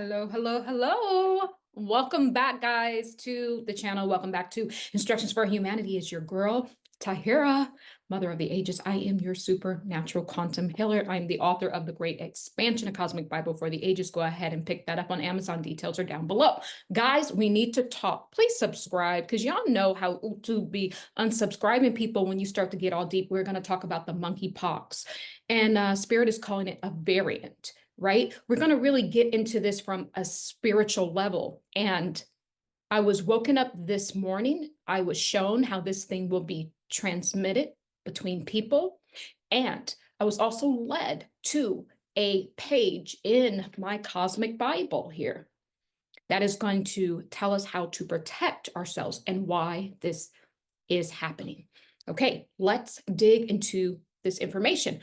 Hello, hello, hello. Welcome back, guys, to the channel. Welcome back to Instructions for Humanity. Is your girl, Tahira, Mother of the Ages. I am your supernatural quantum healer. I'm the author of The Great Expansion, a Cosmic Bible for the Ages. Go ahead and pick that up on Amazon. Details are down below. Guys, we need to talk. Please subscribe, because y'all know how to be unsubscribing people when you start to get all deep. We're going to talk about the monkeypox, and Spirit is calling it a variant. Right? We're going to really get into this from a spiritual level. And I was woken up this morning. I was shown how this thing will be transmitted between people. And I was also led to a page in my cosmic Bible here that is going to tell us how to protect ourselves and why this is happening. Okay, let's dig into this information.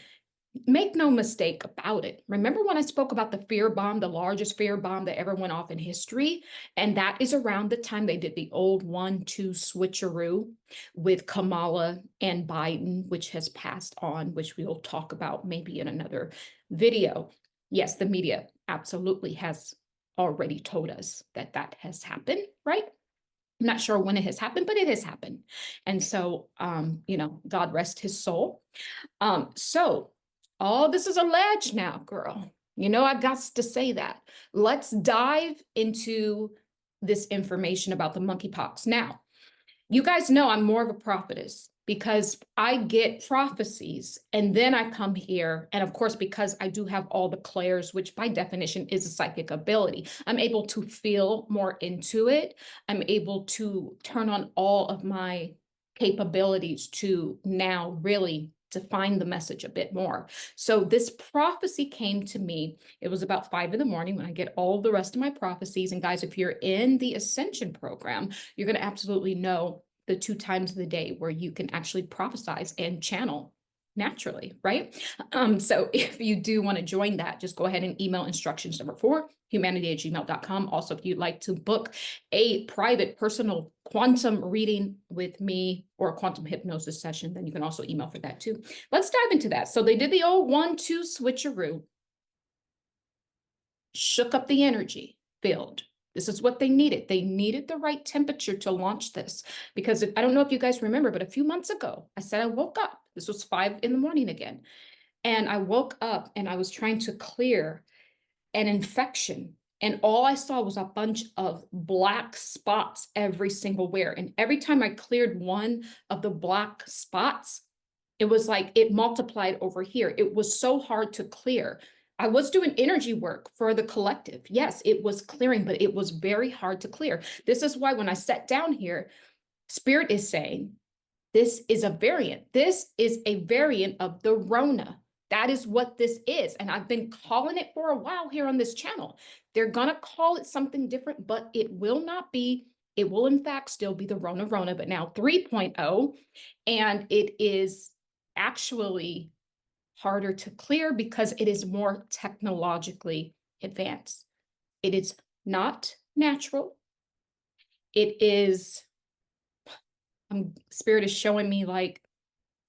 Make no mistake about it. Remember when I spoke about the fear bomb, the largest fear bomb that ever went off in history? And that is around the time they did the old 1-2 switcheroo with Kamala and Biden, which has passed on, which we'll talk about maybe in another video. Yes, the media absolutely has already told us that that has happened, right? I'm not sure when it has happened, but it has happened. And so, God rest his soul. So all this is alleged now, girl. I got to say that. Let's dive into this information about the monkeypox. Now, you guys know I'm more of a prophetess because I get prophecies and then I come here. And of course, because I do have all the clairs, which by definition is a psychic ability, I'm able to feel more into it. I'm able to turn on all of my capabilities to now really define the message a bit more. So this prophecy came to me. It was about 5 in the morning when I get all the rest of my prophecies. And guys, if you're in the Ascension program, you're going to absolutely know the 2 times of the day where you can actually prophesize and channel naturally, right? So if you do want to join that, just go ahead and email instructions number 4, humanity@gmail.com. Also, if you'd like to book a private personal quantum reading with me or a quantum hypnosis session, then you can also email for that too. Let's dive into that. So they did the old 1-2 switcheroo, shook up the energy field. This is what they needed. They needed the right temperature to launch this. Because I don't know if you guys remember, but a few months ago, I said I woke up. This was 5 in the morning again. And I woke up and I was trying to clear an infection. And all I saw was a bunch of black spots every single where. And every time I cleared one of the black spots, it was like it multiplied over here. It was so hard to clear. I was doing energy work for the collective. Yes, it was clearing, but it was very hard to clear. This is why when I sat down here, Spirit is saying, this is a variant. This is a variant of the Rona. That is what this is. And I've been calling it for a while here on this channel. They're going to call it something different, but it will not be. It will, in fact, still be the Rona, but now 3.0. And it is actually harder to clear because it is more technologically advanced. It is not natural. It is, Spirit is showing me like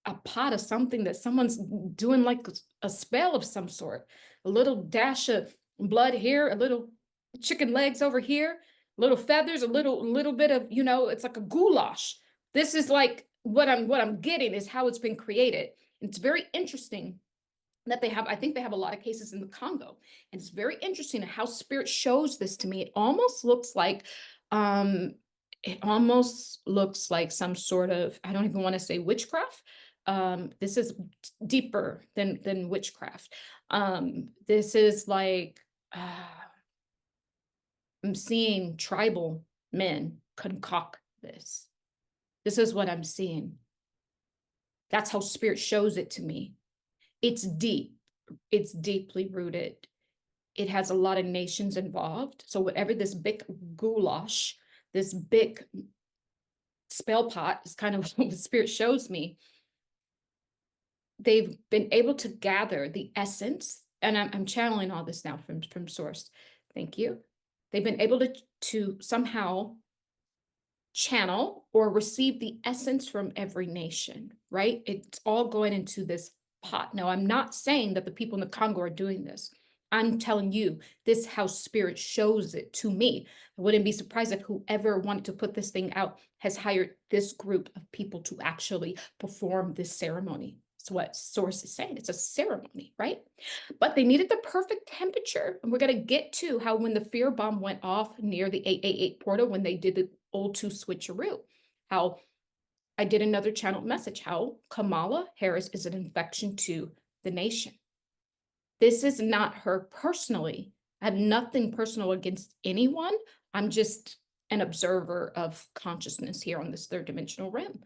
a pot of something that someone's doing like a spell of some sort. A little dash of blood here, a little chicken legs over here, little feathers, a little bit of, it's like a goulash. This is like what I'm getting is how it's been created. It's very interesting that I think they have a lot of cases in the Congo. And it's very interesting how Spirit shows this to me. It almost looks like some sort of, I don't even want to say witchcraft. This is deeper than witchcraft. This is like, I'm seeing tribal men concoct this. This is what I'm seeing. That's how Spirit shows it to me. It's deep. It's deeply rooted. It has a lot of nations involved. So whatever this big goulash, this big spell pot is kind of what the Spirit shows me. They've been able to gather the essence, and I'm channeling all this now from source. Thank you. They've been able to somehow channel or receive the essence from every nation, right? It's all going into this pot. Now, I'm not saying that the people in the Congo are doing this. I'm telling you, this how spirit shows it to me. I wouldn't be surprised if whoever wanted to put this thing out has hired this group of people to actually perform this ceremony. It's what source is saying. It's a ceremony, right? But they needed the perfect temperature. And we're going to get to how when the fear bomb went off near the 888 portal, when they did the old two switcheroo, how I did another channeled message, how Kamala Harris is an infection to the nation. This is not her personally. I have nothing personal against anyone. I'm just an observer of consciousness here on this third dimensional realm.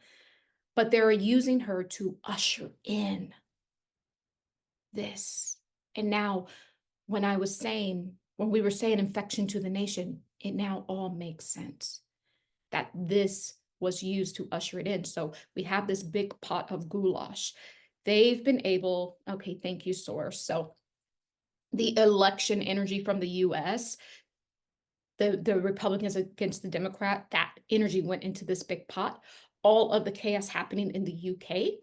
But they're using her to usher in this. And now, when we were saying infection to the nation, it now all makes sense that this was used to usher it in. So we have this big pot of goulash. They've been able, okay, thank you, source. So the election energy from the US, the Republicans against the Democrat, that energy went into this big pot. All of the chaos happening in the UK,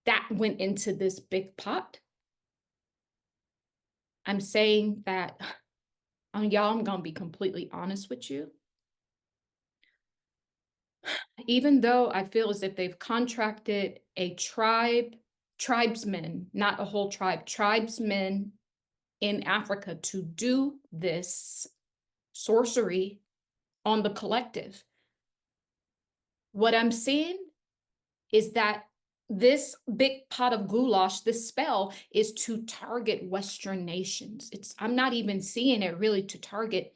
that went into this big pot. I'm saying that, y'all, I'm going to be completely honest with you. Even though I feel as if they've contracted a tribesmen, not a whole tribe, tribesmen in Africa to do this sorcery on the collective. What I'm seeing is that this big pot of goulash, this spell, is to target Western nations. I'm not even seeing it really to target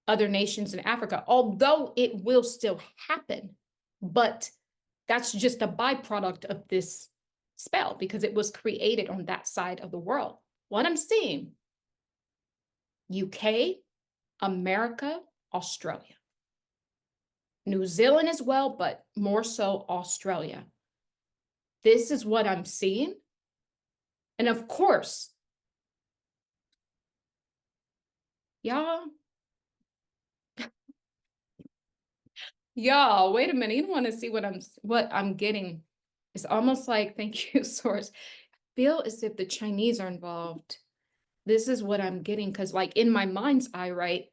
other nations in Africa, although it will still happen. But that's just a byproduct of this spell because it was created on that side of the world. What I'm seeing, UK, America, Australia, New Zealand as well, but more so Australia. This is what I'm seeing. And of course, y'all, wait a minute. You don't want to see what I'm getting. It's almost like, thank you, source. Feel as if the Chinese are involved. This is what I'm getting, because like in my mind's eye, right,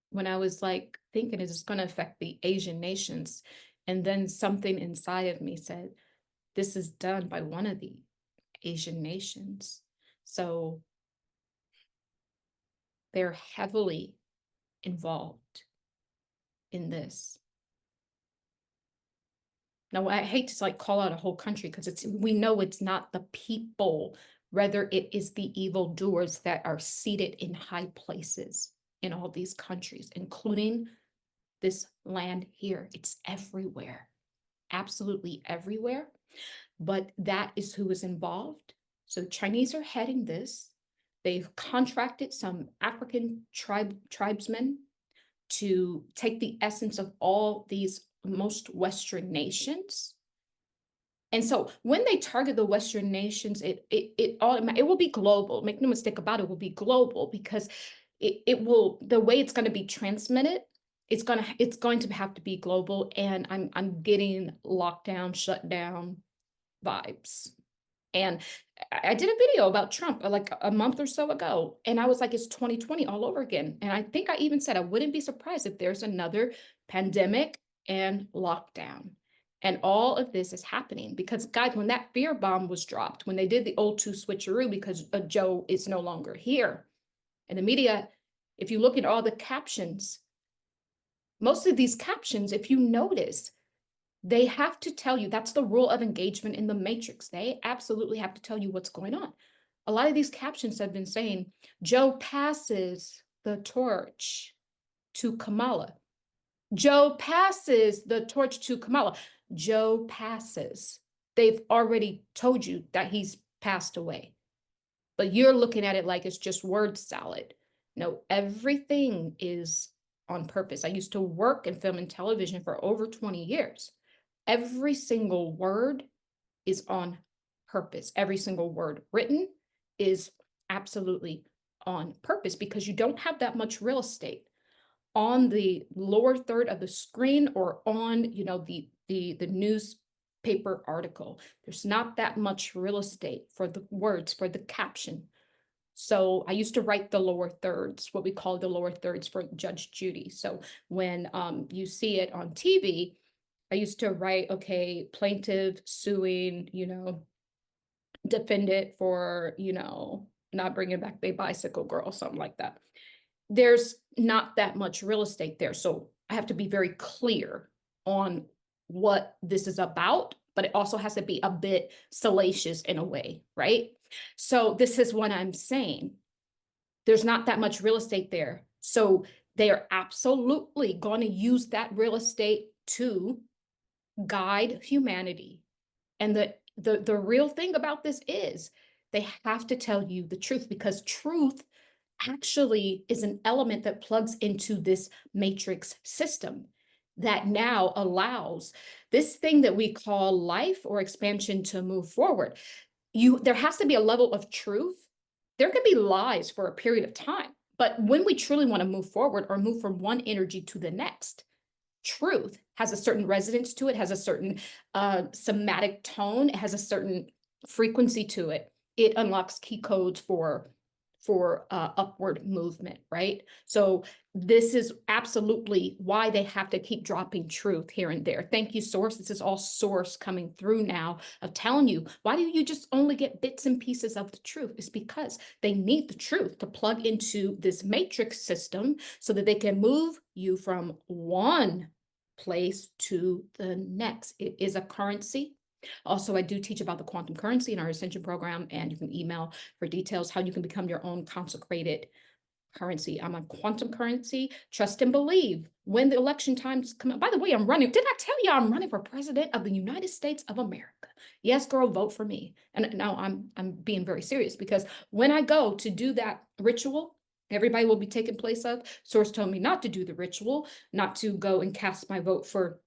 when I was like thinking it's going to affect the Asian nations, and then something inside of me said, this is done by one of the Asian nations. So they're heavily involved in this. Now, I hate to like call out a whole country because we know it's not the people, rather it is the evildoers that are seated in high places in all these countries, including this land here. It's everywhere, absolutely everywhere. But that is who is involved. So Chinese are heading this. They've contracted some African tribesmen to take the essence of all these most Western nations. And so when they target the Western nations, it will be global. Make no mistake about it, it will be global because it will, the way it's going to be transmitted, it's going to have to be global. And I'm getting lockdown, shutdown vibes. And I did a video about Trump like a month or so ago, and I was like, it's 2020 all over again. And I think I even said I wouldn't be surprised if there's another pandemic and lockdown. And all of this is happening because, guys, when that fear bomb was dropped, when they did the old two switcheroo because Joe is no longer here, and the media, if you look at all the captions, most of these captions, if you notice, they have to tell you, that's the rule of engagement in the matrix. They absolutely have to tell you what's going on. A lot of these captions have been saying, Joe passes the torch to Kamala. Joe passes the torch to Kamala. Joe passes. They've already told you that he's passed away. But you're looking at it like it's just word salad. No, everything is on purpose. I used to work in film and television for over 20 years. Every single word is on purpose. Every single word written is absolutely on purpose because you don't have that much real estate on the lower third of the screen or on, the newspaper article. There's not that much real estate for the words, for the caption. So I used to write the lower thirds, what we call the lower thirds for Judge Judy. So when you see it on TV, I used to write, okay, plaintiff suing, defendant for, not bringing back the bicycle girl, something like that. There's not that much real estate there. So I have to be very clear on what this is about, but it also has to be a bit salacious in a way, right? So this is what I'm saying. There's not that much real estate there. So they are absolutely going to use that real estate to guide humanity. And the real thing about this is they have to tell you the truth, because truth actually is an element that plugs into this matrix system that now allows this thing that we call life or expansion to move forward. There has to be a level of truth. There could be lies for a period of time, but when we truly want to move forward or move from one energy to the next, truth has a certain resonance to it, has a certain somatic tone, it has a certain frequency to it. It unlocks key codes for upward movement, right? So this is absolutely why they have to keep dropping truth here and there. Thank you, Source. This is all Source coming through now of telling you, why do you just only get bits and pieces of the truth? It's because they need the truth to plug into this matrix system so that they can move you from one place to the next. It is a currency. Also, I do teach about the quantum currency in our Ascension program, and you can email for details how you can become your own consecrated currency. I'm on quantum currency. Trust and believe. When the election times come out. By the way, I'm running. Did I tell you I'm running for president of the United States of America? Yes, girl, vote for me. And now I'm being very serious, because when I go to do that ritual, everybody will be taking place of. Source told me not to do the ritual, not to go and cast my vote for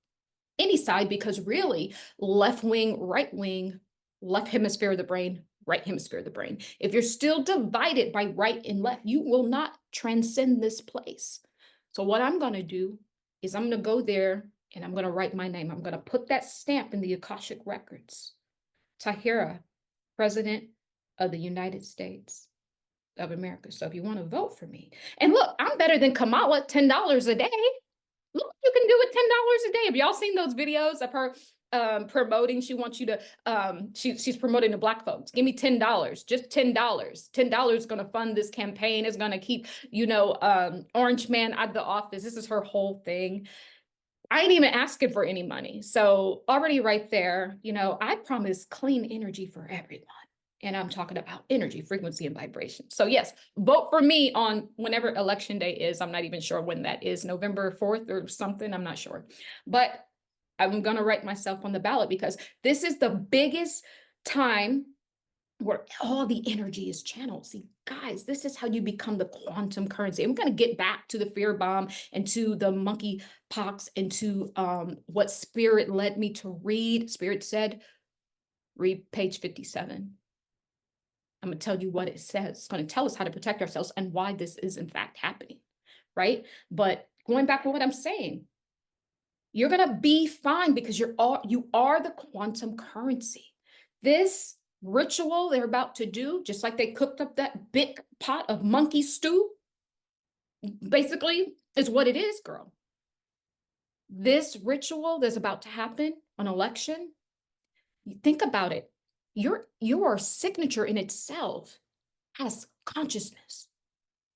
any side, because really left wing, right wing, left hemisphere of the brain, right hemisphere of the brain. If you're still divided by right and left, you will not transcend this place. So what I'm going to do is I'm going to go there and I'm going to write my name. I'm going to put that stamp in the Akashic records. Tahira, President of the United States of America. So if you want to vote for me, and look, I'm better than Kamala, $10 a day. Look what you can do with $10 a day. Have y'all seen those videos of her promoting? She wants you to she's promoting to Black folks. Give me $10, just $10. $10 is going to fund this campaign. It's going to keep, Orange Man out of the office. This is her whole thing. I ain't even asking for any money. So already right there, I promise clean energy for everyone. And I'm talking about energy, frequency, and vibration. So yes, vote for me on whenever election day is. I'm not even sure when that is, November 4th or something. I'm not sure. But I'm going to write myself on the ballot, because this is the biggest time where all the energy is channeled. See, guys, this is how you become the quantum currency. And we're going to get back to the fear bomb and to the monkeypox and to what Spirit led me to read. Spirit said, read page 57. I'm going to tell you what it says. It's going to tell us how to protect ourselves and why this is in fact happening, right? But going back to what I'm saying, you're going to be fine, because you are the quantum currency. This ritual they're about to do, just like they cooked up that big pot of monkey stew, basically is what it is, girl. This ritual that's about to happen on election, you think about it. Your signature in itself has consciousness.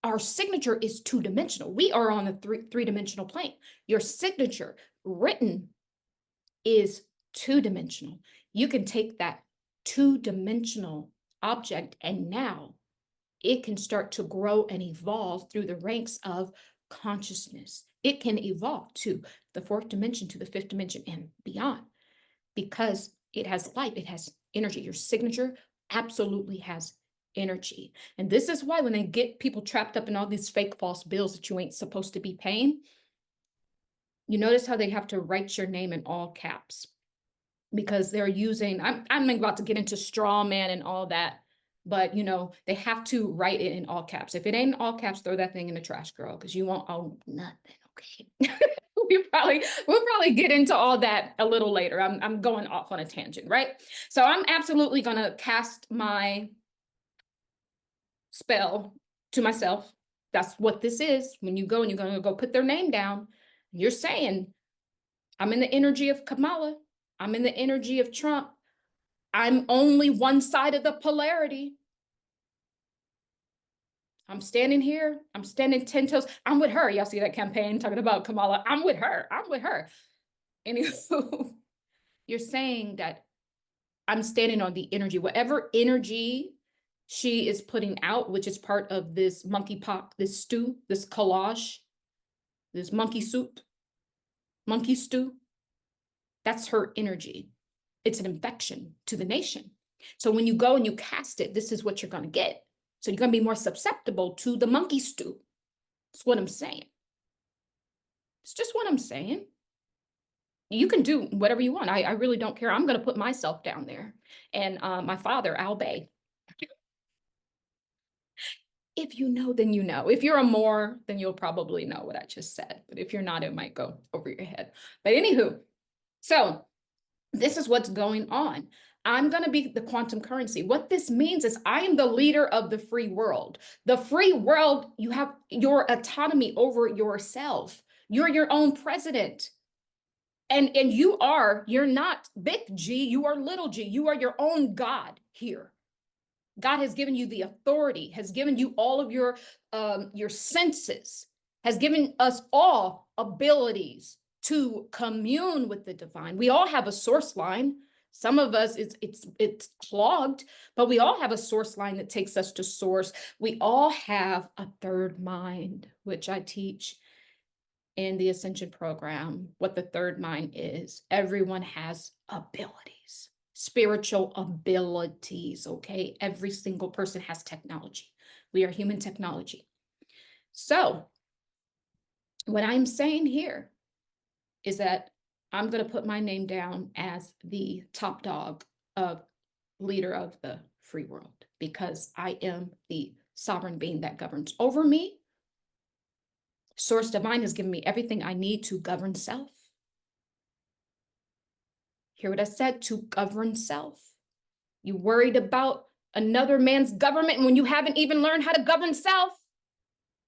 Our signature is two-dimensional. We are on a three-dimensional plane. Your signature written is two-dimensional. You can take that two-dimensional object and now it can start to grow and evolve through the ranks of consciousness. It can evolve to the fourth dimension, to the fifth dimension, and beyond, because it has life, it has energy. Your signature absolutely has energy. And this is why when they get people trapped up in all these fake false bills that you ain't supposed to be paying, you notice how they have to write your name in all caps, because they're using, I'm about to get into straw man and all that, but they have to write it in all caps. If it ain't in all caps, throw that thing in the trash, girl, because you won't own nothing. Okay. we'll probably get into all that a little later. I'm going off on a tangent, right? So I'm absolutely gonna cast my spell to myself. That's what this is. When you go and you're going to go put their name down, you're saying, I'm in the energy of Kamala. I'm in the energy of Trump. I'm only one side of the polarity. I'm standing here. I'm standing 10 toes. I'm with her. Y'all see that campaign talking about Kamala? I'm with her. I'm with her. Anywho, you're saying that I'm standing on the energy, whatever energy she is putting out, which is part of this monkeypox, this stew, this collage, this monkey soup, monkey stew. That's her energy. It's an infection to the nation. So when you go and you cast it, this is what you're going to get. So you're going to be more susceptible to the monkey stew. That's what I'm saying. It's just what I'm saying. You can do whatever you want. I really don't care. I'm going to put myself down there. And my father, Al Bay. If you know, then you know. If you're a Moor, then you'll probably know what I just said. But if you're not, it might go over your head. But anywho, so this is what's going on. I'm going to be the quantum currency. What this means is I am the leader of the free world. The free world, you have your autonomy over yourself. You're your own president. And you're not big G, you are little g. You are your own God here. God has given you the authority, has given you all of your senses, has given us all abilities to commune with the divine. We all have a source line. Some of us, it's clogged, but we all have a source line that takes us to source. We all have a third mind, which I teach in the Ascension program, what the third mind is. Everyone has abilities, spiritual abilities, okay? Every single person has technology. We are human technology. So what I'm saying here is that I'm going to put my name down as the top dog of leader of the free world because I am the sovereign being that governs over me. Source divine has given me everything I need to govern self. Hear what I said? To govern self. You worried about another man's government when you haven't even learned how to govern self.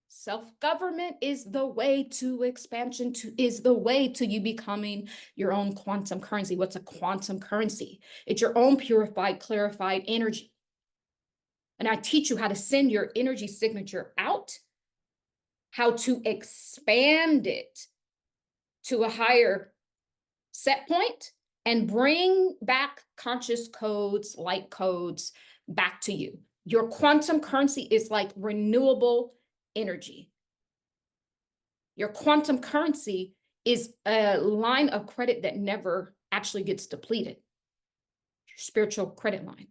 Self-government is the way to expansion, is the way to you becoming your own quantum currency. What's a quantum currency? It's your own purified, clarified energy. And I teach you how to send your energy signature out, how to expand it to a higher set point and bring back conscious codes, light codes back to you. Your quantum currency is like renewable energy. Your quantum currency is a line of credit that never actually gets depleted. Your spiritual credit line.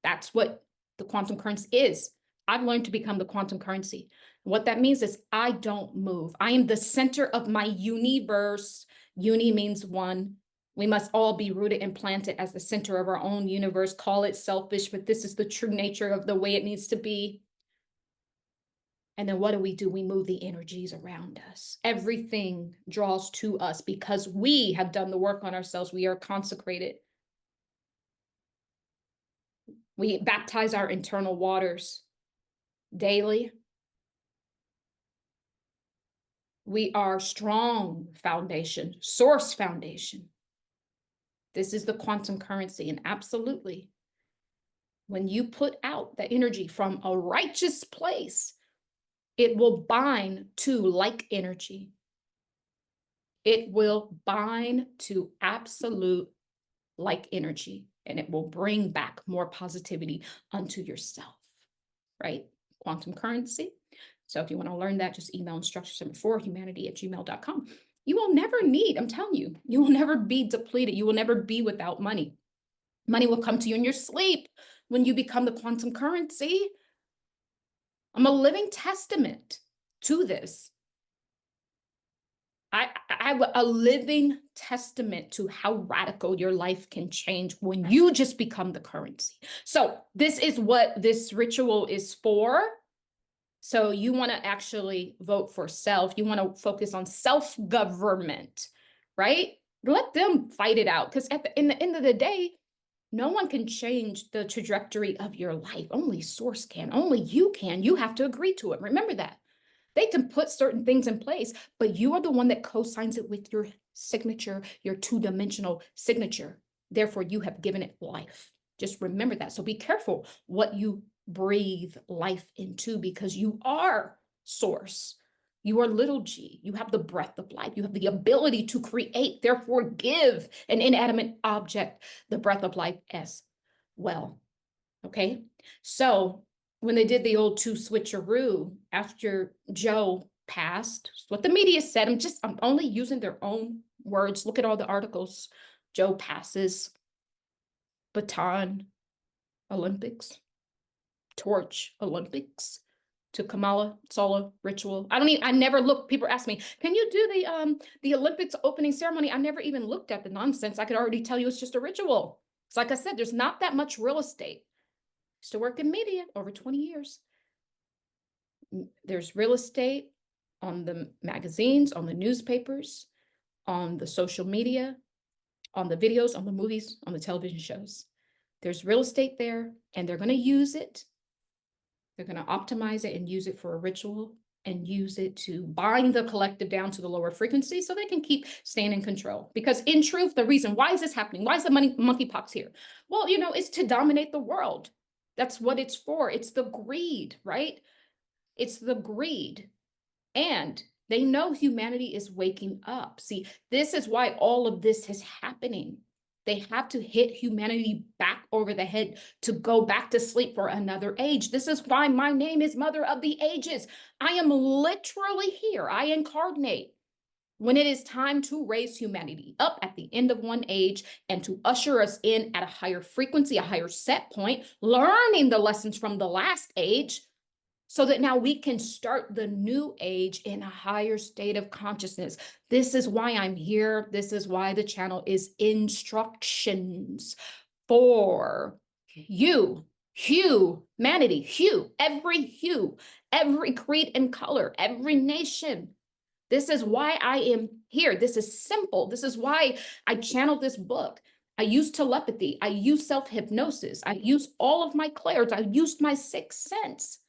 That's what the quantum currency is. I've learned to become the quantum currency. What that means is I don't move. I am the center of my universe. Uni means one. We must all be rooted and planted as the center of our own universe. Call it selfish, but this is the true nature of the way it needs to be. And then what do? We move the energies around us. Everything draws to us because we have done the work on ourselves. We are consecrated. We baptize our internal waters daily. We are strong foundation, source foundation. This is the quantum currency. And absolutely, when you put out the energy from a righteous place, it will bind to like energy. It will bind to absolute like energy, and it will bring back more positivity unto yourself, right? Quantum currency. So if you want to learn that, just email instructions4humanity@gmail.com. You will never need, I'm telling you, you will never be depleted. You will never be without money. Money will come to you in your sleep when you become the quantum currency. I'm a living testament to this. I'm a living testament to how radical your life can change when you just become the currency. So this is what this ritual is for. So you want to actually vote for self. You want to focus on self-government, right? Let them fight it out. Because in the end of the day, No one can change the trajectory of your life. Only source can. Only you can. You have to agree to it. Remember that. They can put certain things in place, but you are the one that co-signs it with your signature, your two-dimensional signature. Therefore, you have given it life. Just remember that. So be careful what you breathe life into, because you are source. You are little g. You have the breath of life. You have the ability to create. Therefore, give an inanimate object the breath of life as well. Okay. So when they did the old two switcheroo after Joe passed, what the media said, I'm only using their own words. Look at all the articles. Joe passes, baton Olympics, torch Olympics to Kamala Solo ritual. I never look. People ask me, can you do the Olympics opening ceremony? I never even looked at the nonsense. I could already tell you it's just a ritual. It's like I said, there's not that much real estate. Used to work in media over 20 years. There's real estate on the magazines, on the newspapers, on the social media, on the videos, on the movies, on the television shows. There's real estate there, and they're going to use it. They're going to optimize it and use it for a ritual and use it to bind the collective down to the lower frequency so they can keep staying in control. Because in truth, the reason why is this happening? Why is the monkeypox here? Well, it's to dominate the world. That's what it's for. It's the greed, right? It's the greed. And they know humanity is waking up. See, this is why all of this is happening. They have to hit humanity back over the head to go back to sleep for another age. This is why my name is Mother of the Ages. I am literally here. I incarnate when it is time to raise humanity up at the end of one age and to usher us in at a higher frequency, a higher set point, learning the lessons from the last age, so that now we can start the new age in a higher state of consciousness. This is why I'm here. This is why the channel is instructions for you, humanity, every creed and color, every nation. This is why I am here. This is simple. This is why I channeled this book. I use telepathy. I use self-hypnosis. I use all of my clairs. I used my sixth sense.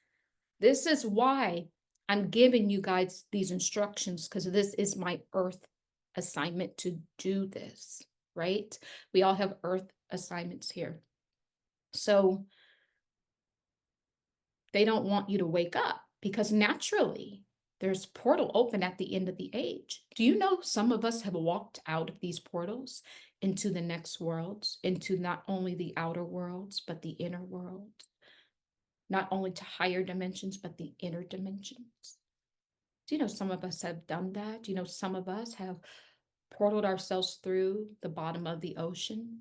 This is why I'm giving you guys these instructions, because this is my earth assignment to do this, right? We all have earth assignments here. So they don't want you to wake up, because naturally there's portal open at the end of the age. Do you know some of us have walked out of these portals into the next worlds, into not only the outer worlds, but the inner worlds? Not only to higher dimensions, but the inner dimensions. Do you know some of us have done that? Do you know some of us have portaled ourselves through the bottom of the ocean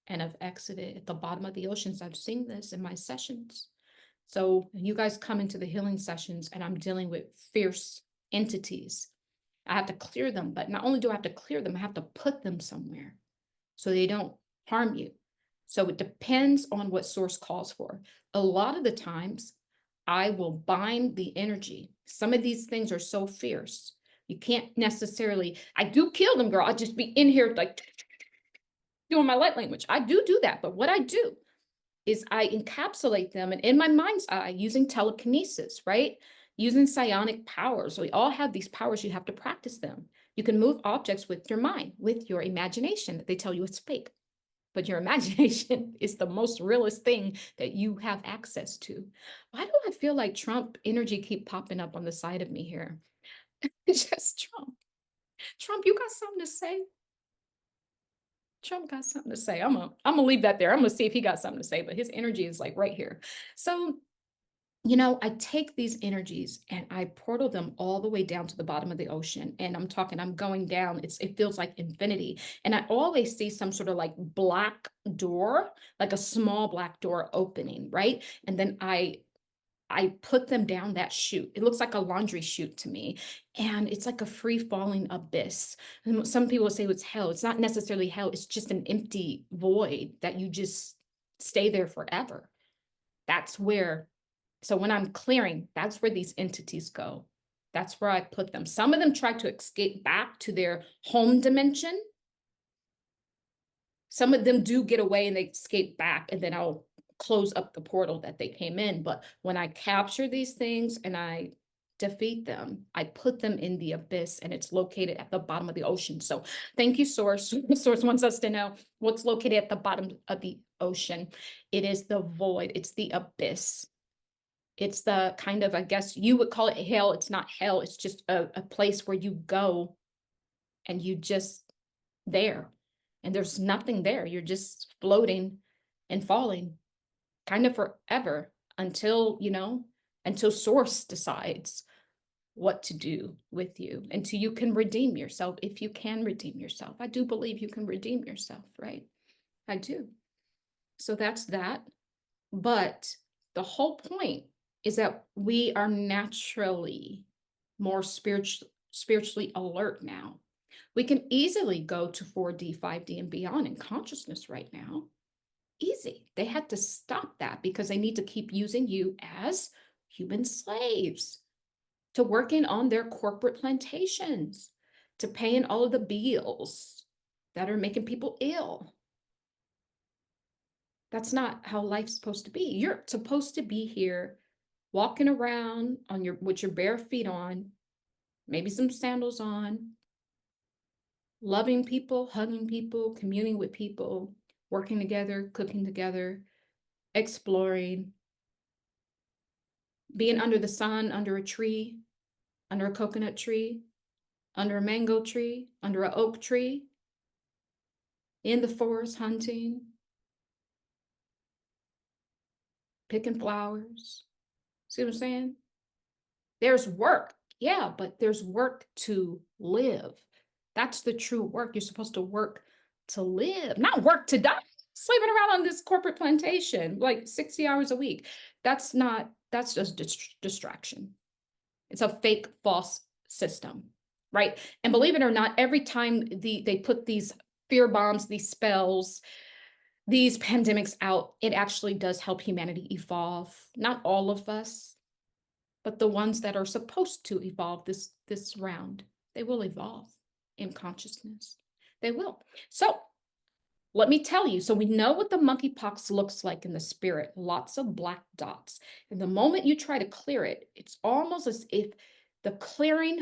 and have exited at the bottom of the oceans? I've seen this in my sessions. So you guys come into the healing sessions and I'm dealing with fierce entities. I have to clear them, but not only do I have to clear them, I have to put them somewhere so they don't harm you. So it depends on what source calls for. A lot of the times I will bind the energy. Some of these things are so fierce. You can't necessarily, I do kill them, girl. I just be in here like doing my light language. I do that. But what I do is I encapsulate them and in my mind's eye using telekinesis, right? Using psionic powers. So we all have these powers. You have to practice them. You can move objects with your mind, with your imagination. They tell you it's fake. But your imagination is the most realist thing that you have access to. Why do I feel like Trump energy keep popping up on the side of me here? It's just Trump. Trump, you got something to say? Trump got something to say. I'm gonna leave that there. I'm gonna see if he got something to say, but his energy is like right here. So I take these energies and I portal them all the way down to the bottom of the ocean. And I'm going down. It feels like infinity. And I always see some sort of like black door, like a small black door opening, right? And then I put them down that chute. It looks like a laundry chute to me. And it's like a free falling abyss. And some people say it's hell. It's not necessarily hell. It's just an empty void that you just stay there forever. That's where. So when I'm clearing, that's where these entities go. That's where I put them. Some of them try to escape back to their home dimension. Some of them do get away and they escape back, and then I'll close up the portal that they came in. But when I capture these things and I defeat them, I put them in the abyss, and it's located at the bottom of the ocean. So thank you, Source. Source wants us to know what's located at the bottom of the ocean. It is the void. It's the abyss. It's the kind of, I guess you would call it hell. It's not hell. It's just a place where you go and you just there. And there's nothing there. You're just floating and falling kind of forever until, until Source decides what to do with you, until you can redeem yourself. If you can redeem yourself, I do believe you can redeem yourself, right? I do. So that's that. But the whole point is that we are naturally more spiritually alert now. We can easily go to 4D, 5D, and beyond in consciousness right now. Easy. They had to stop that because they need to keep using you as human slaves to working on their corporate plantations, to paying all of the bills that are making people ill. That's not how life's supposed to be. You're supposed to be here walking around on with your bare feet on, maybe some sandals on, loving people, hugging people, communing with people, working together, cooking together, exploring, being under the sun, under a tree, under a coconut tree, under a mango tree, under an oak tree, in the forest hunting, picking flowers. See what I'm saying? There's work. Yeah, but there's work to live. That's the true work. You're supposed to work to live, not work to die. Sleeping around on this corporate plantation, like 60 hours a week. That's just distraction. It's a fake, false system, right? And believe it or not, every time they put these fear bombs, these spells, these pandemics out, it actually does help humanity evolve. Not all of us, but the ones that are supposed to evolve this round, they will evolve in consciousness. They will. So let me tell you, so we know what the monkeypox looks like in the spirit, lots of black dots. And the moment you try to clear it, it's almost as if the clearing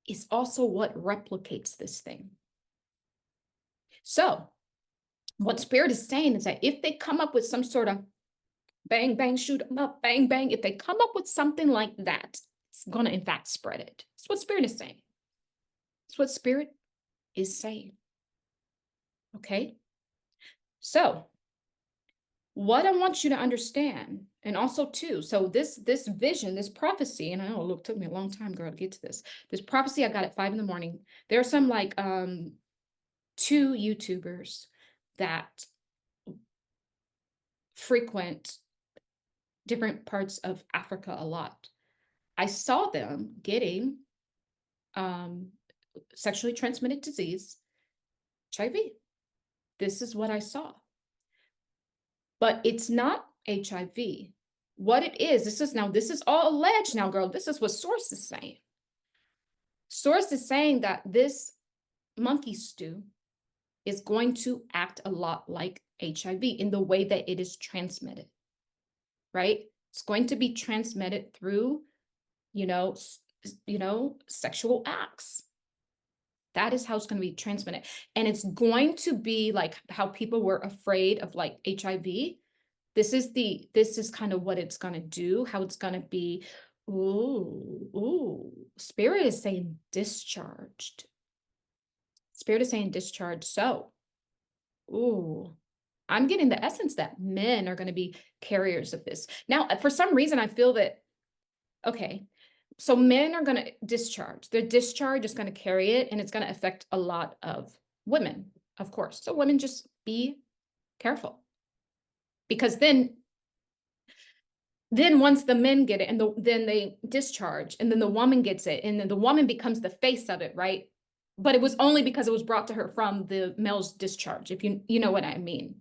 is also what replicates this thing. So what spirit is saying is that if they come up with some sort of bang, bang, shoot them up, bang, bang, if they come up with something like that, it's going to in fact spread it. That's what spirit is saying. That's what spirit is saying. Okay? So what I want you to understand, and also too, so this vision, this prophecy, and I know it took me a long time, girl, to get to this prophecy I got at 5 a.m. There are some like 2 YouTubers that frequent different parts of Africa a lot. I saw them getting sexually transmitted disease, HIV. This is what I saw. But it's not HIV. What it is, this is all alleged now, girl. This is what Source is saying. Source is saying that this monkey stew is going to act a lot like HIV in the way that it is transmitted, right? It's going to be transmitted through, sexual acts. That is how it's going to be transmitted. And it's going to be like how people were afraid of like HIV. This is kind of what it's going to do, how it's going to be. Ooh, spirit is saying discharged. Spirit is saying discharged. So, I'm getting the essence that men are going to be carriers of this. Now, for some reason, I feel that, okay, so men are going to discharge. Their discharge is going to carry it, and it's going to affect a lot of women, of course. So women, just be careful. Because then once the men get it, and then they discharge, and then the woman gets it, and then the woman becomes the face of it, right? But it was only because it was brought to her from the male's discharge, if you know what I mean.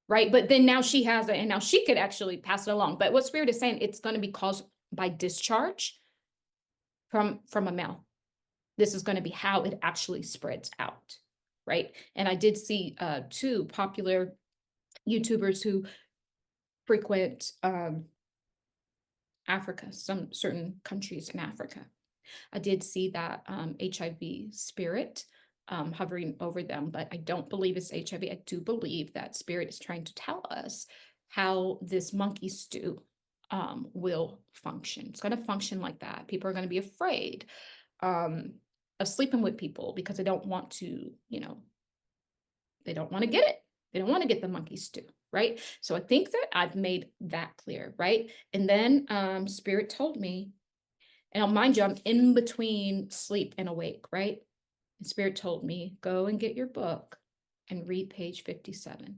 Right? But then now she has it, and now she could actually pass it along. But what spirit is saying, it's going to be caused by discharge from a male. This is going to be how it actually spreads out. right? And I did see 2 popular YouTubers who frequent Africa, some certain countries in Africa. I did see that HIV spirit hovering over them, but I don't believe it's HIV. I do believe that spirit is trying to tell us how this monkey stew will function. It's going to function like that. People are going to be afraid um, of sleeping with people because they don't want to, they don't want to get it. They don't want to get the monkey stew, right? So I think that I've made that clear, right? And then Spirit told me, and I'll mind you, I'm in between sleep and awake, right? And Spirit told me, go and get your book and read page 57.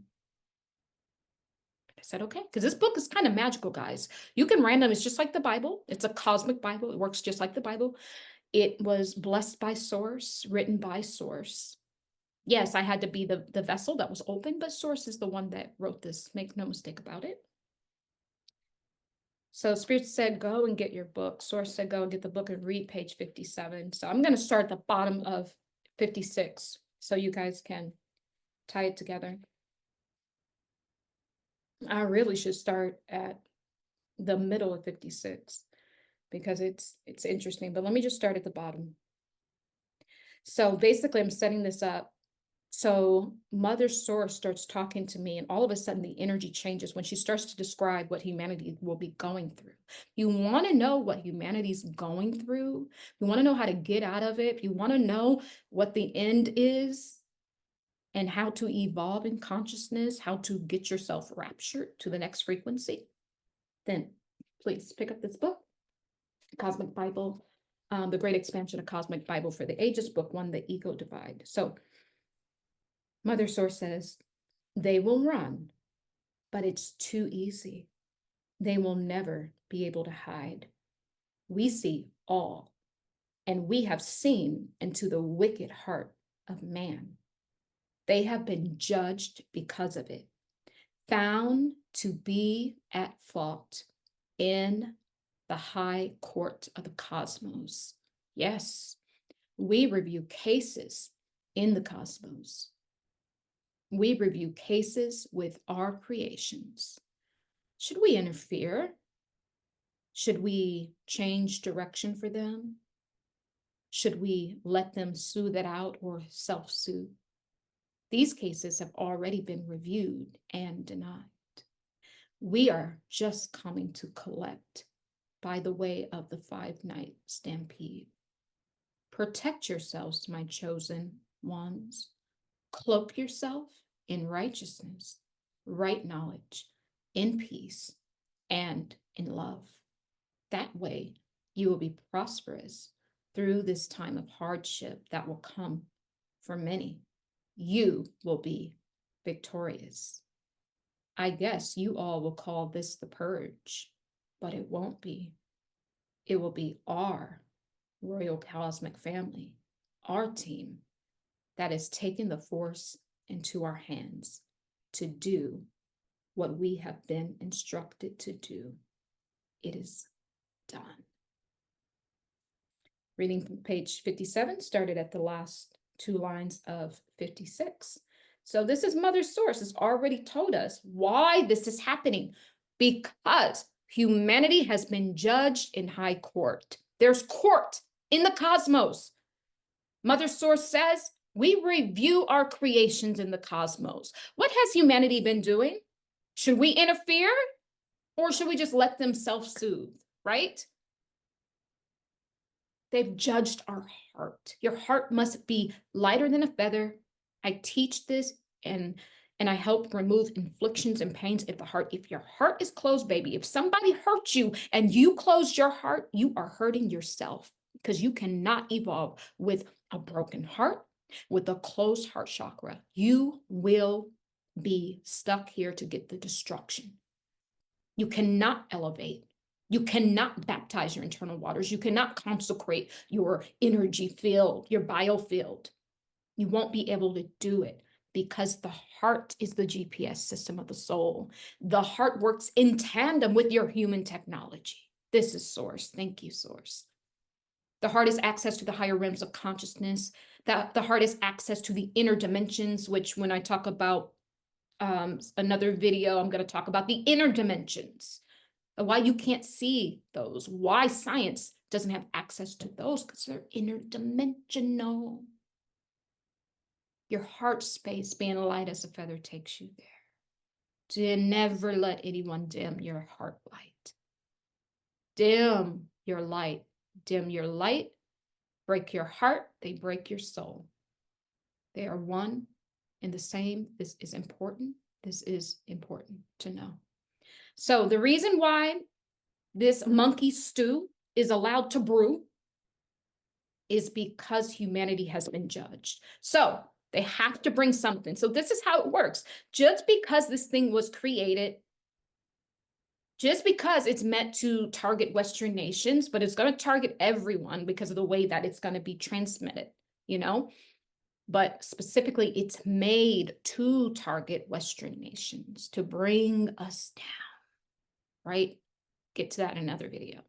I said, okay, because this book is kind of magical, guys. You can random, it's just like the Bible. It's a cosmic Bible. It works just like the Bible. It was blessed by Source, written by Source. Yes, I had to be the vessel that was open, but Source is the one that wrote this. Make no mistake about it. So Spirit said, go and get your book. Source said, go and get the book and read page 57. So I'm going to start at the bottom of 56 so you guys can tie it together. I really should start at the middle of 56 because it's interesting, but let me just start at the bottom. So basically I'm setting this up. So Mother Source starts talking to me, and all of a sudden the energy changes when she starts to describe what humanity will be going through. You want to know what humanity's going through. You want to know how to get out of it. You want to know what the end is and how to evolve in consciousness, how to get yourself raptured to the next frequency. Then please pick up this book, Cosmic Bible, The Great Expansion of Cosmic Bible for the Ages, Book 1, The Ego Divide. So Mother Source says, they will run, but it's too easy. They will never be able to hide. We see all, and we have seen into the wicked heart of man. They have been judged because of it, found to be at fault in the high court of the cosmos. Yes, we review cases in the cosmos. We review cases with our creations. Should we interfere? Should we change direction for them? Should we let them soothe it out or self-soothe? These cases have already been reviewed and denied. We are just coming to collect by the way of the 5-night stampede. Protect yourselves, my chosen ones. Cloak yourself in righteousness, right knowledge, in peace, and in love. That way, you will be prosperous through this time of hardship that will come for many. You will be victorious. I guess you all will call this the purge, but it won't be. It will be our royal cosmic family, our team, that has taken the force into our hands to do what we have been instructed to do. It is done. Reading from page 57, started at the last 2 lines of 56. So this is Mother Source has already told us why this is happening, because humanity has been judged in high court. There's court in the cosmos. Mother Source says, we review our creations in the cosmos. What has humanity been doing? Should we interfere, or should we just let them self-soothe, right? They've judged our heart. Your heart must be lighter than a feather. I teach this and I help remove inflictions and pains of the heart. If your heart is closed, baby, if somebody hurt you and you closed your heart, you are hurting yourself, because you cannot evolve with a broken heart, with a closed heart chakra. You will be stuck here to get the destruction. You cannot elevate. You cannot baptize your internal waters. You cannot consecrate your energy field, your biofield. You won't be able to do it, because the heart is the GPS system of the soul. The heart works in tandem with your human technology. This is Source. Thank you, Source. The heart is access to the higher realms of consciousness. That the heart is access to the inner dimensions, which when I talk about another video, I'm going to talk about the inner dimensions, why you can't see those, why science doesn't have access to those, because they're interdimensional. Your heart space, being light as a feather, takes you there. Do never let anyone dim your heart light. Dim your light. Dim your light. Break your heart. They break your soul. They are one and the same. This is important. This is important to know. So the reason why this monkey stew is allowed to brew is because humanity has been judged. So they have to bring something. So this is how it works. Just because this thing was created, just because it's meant to target Western nations, but it's going to target everyone because of the way that it's going to be transmitted, you know? But specifically, it's made to target Western nations, to bring us down, right? Get to that in another video.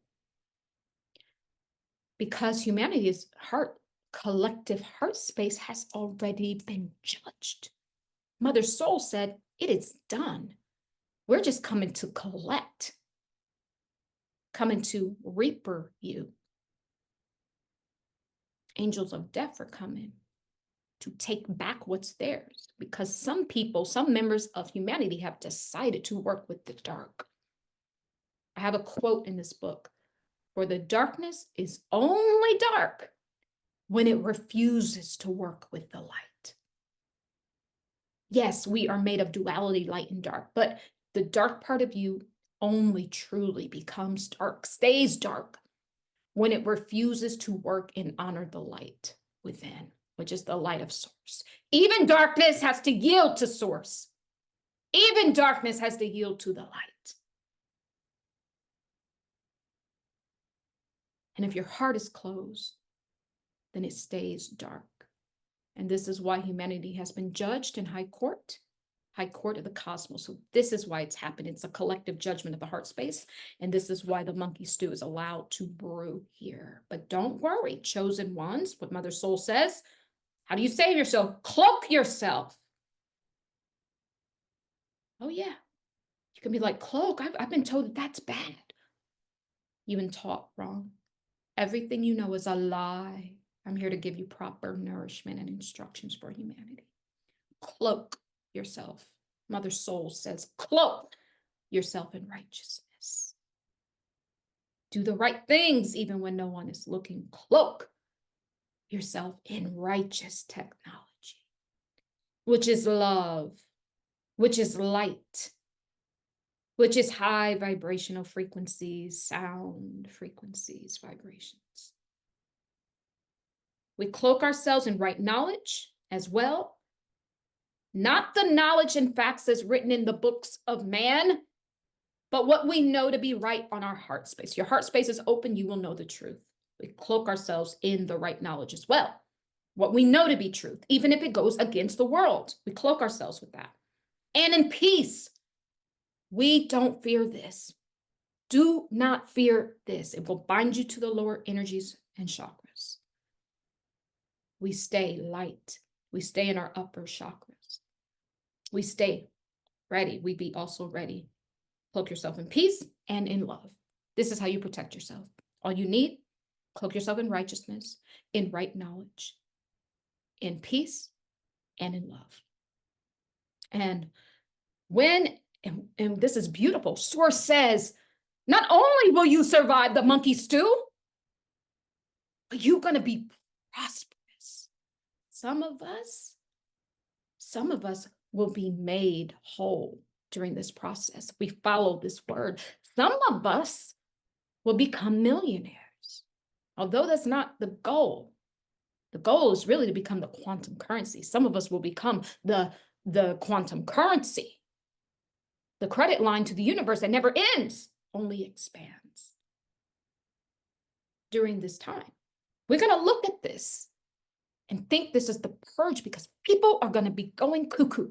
Because humanity's heart, collective heart space has already been judged. Mother Soul said, it is done. We're just coming to collect, coming to reaper you. Angels of death are coming to take back what's theirs, because some people, some members of humanity have decided to work with the dark. I have a quote in this book: for the darkness is only dark when it refuses to work with the light. Yes, we are made of duality, light and dark, but the dark part of you only truly becomes dark, stays dark, when it refuses to work and honor the light within, which is the light of source. Even darkness has to yield to source. Even darkness has to yield to the light. And if your heart is closed, then it stays dark. And this is why humanity has been judged in high court of the cosmos. So this is why it's happened. It's a collective judgment of the heart space. And this is why the monkey stew is allowed to brew here. But don't worry, chosen ones, what Mother Soul says, how do you save yourself? Cloak yourself. Oh yeah, you can be like, cloak, I've been told that's bad. You've been taught wrong. Everything you know is a lie. I'm here to give you proper nourishment and instructions for humanity. Cloak yourself. Mother Soul says, cloak yourself in righteousness. Do the right things even when no one is looking. Cloak yourself in righteous technology, which is love, which is light, which is high vibrational frequencies, sound frequencies, vibrations. We cloak ourselves in right knowledge as well. Not the knowledge and facts as written in the books of man, but what we know to be right on our heart space. Your heart space is open, you will know the truth. We cloak ourselves in the right knowledge as well. What we know to be truth, even if it goes against the world, we cloak ourselves with that. And in peace, we don't fear this. Do not fear this. It will bind you to the lower energies and chakras. We stay light. We stay in our upper chakras. We stay ready. We be also ready. Cloak yourself in peace and in love. This is how you protect yourself. All you need, cloak yourself in righteousness, in right knowledge, in peace and in love. And when, and this is beautiful, Source says, not only will you survive the monkey stew, but you're going to be prosperous. Some of us will be made whole during this process. We follow this word. Some of us will become millionaires, although that's not the goal. The goal is really to become the quantum currency. Some of us will become the quantum currency, the credit line to the universe that never ends, only expands. During this time, we're going to look at this and think this is the purge, because people are going to be going cuckoo.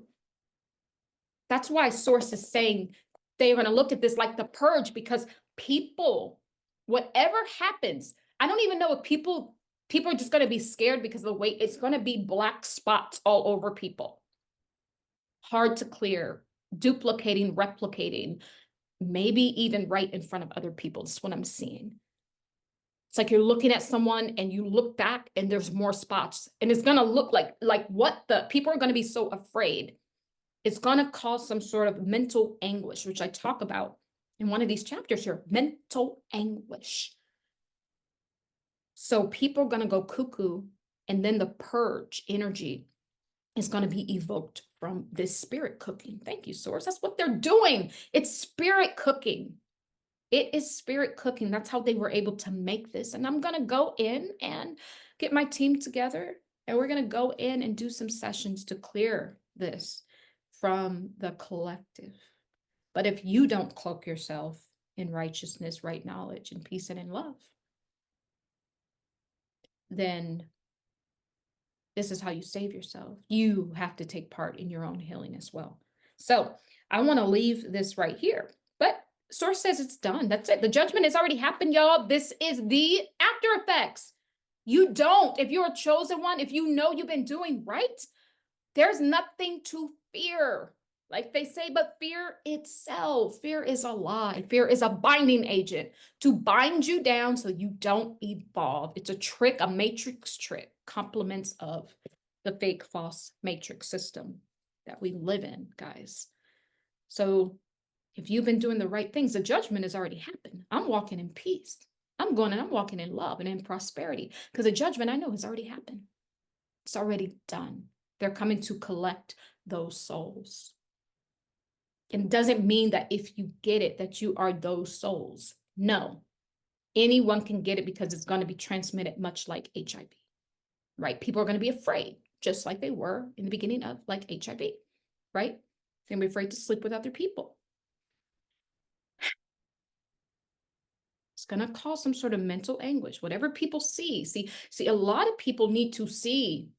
That's why Source is saying they're going to look at this like the purge, because people, whatever happens, I don't even know if people People are just going to be scared because of the weight. It's going to be black spots all over people. Hard to clear, duplicating, replicating, maybe even right in front of other people. That's what I'm seeing. It's like you're looking at someone and you look back and there's more spots. And it's going to look like what the people are going to be so afraid. It's going to cause some sort of mental anguish, which I talk about in one of these chapters here, mental anguish. So people are going to go cuckoo, and then the purge energy is going to be evoked from this spirit cooking. Thank you, Source. That's what they're doing. It's spirit cooking. It is spirit cooking. That's how they were able to make this. And I'm going to go in and get my team together, and we're going to go in and do some sessions to clear this from the collective. But if you don't cloak yourself in righteousness, right knowledge, and peace and in love, then this is how you save yourself. You have to take part in your own healing as well. So I want to leave this right here. But Source says it's done. That's it. The judgment has already happened, y'all. This is the after effects. You don't. If you're a chosen one, if you know you've been doing right, there's nothing to fear. Like they say, but fear itself, fear is a lie. Fear is a binding agent to bind you down so you don't evolve. It's a trick, a matrix trick, complements of the fake false matrix system that we live in, guys. So if you've been doing the right things, the judgment has already happened. I'm walking in peace. I'm walking in love and in prosperity because the judgment I know has already happened. It's already done. They're coming to collect those souls. And it doesn't mean that if you get it, that you are those souls. No, anyone can get it because it's going to be transmitted much like HIV, right? People are going to be afraid, just like they were in the beginning of like HIV, right? They're going to be afraid to sleep with other people. It's going to cause some sort of mental anguish, whatever people see. See, a lot of people need to see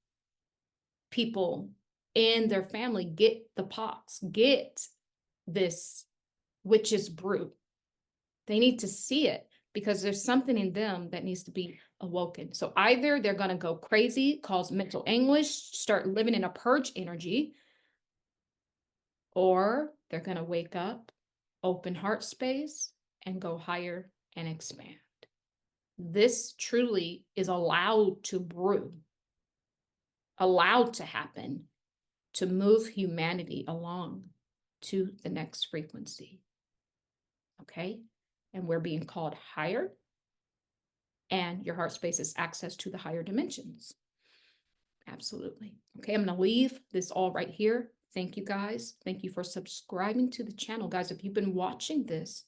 people in their family get the pox, get this witch's brew. They need to see it because there's something in them that needs to be awoken. So either they're going to go crazy, cause mental anguish, start living in a purge energy, or they're going to wake up, open heart space, and go higher and expand. This truly is allowed to brew, allowed to happen, to move humanity along to the next frequency. Okay? And we're being called higher, and your heart space is access to the higher dimensions. Absolutely. Okay, I'm going to leave this all right here. Thank you, guys. Thank you for subscribing to the channel. Guys, if you've been watching this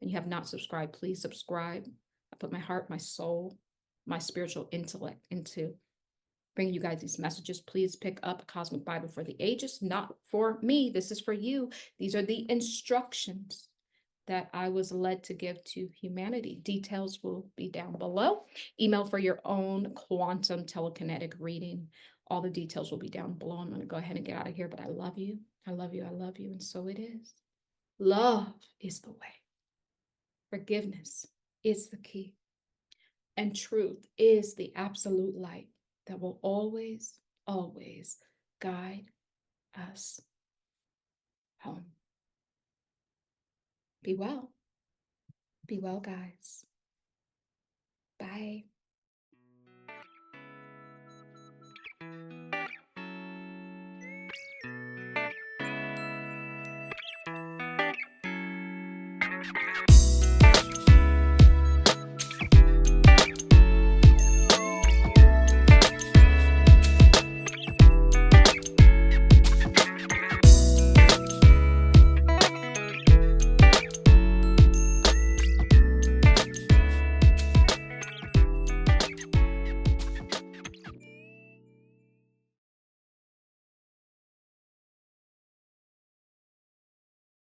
and you have not subscribed, please subscribe. I put my heart, my soul, my spiritual intellect into bringing you guys these messages. Please pick up a Cosmic Bible for the Ages. Not for me. This is for you. These are the instructions that I was led to give to humanity. Details will be down below. Email for your own quantum telekinetic reading. All the details will be down below. I'm going to go ahead and get out of here, but I love you. I love you. I love you. And so it is. Love is the way. Forgiveness is the key. And truth is the absolute light that will always, always guide us home. Be well. Be well, guys. Bye.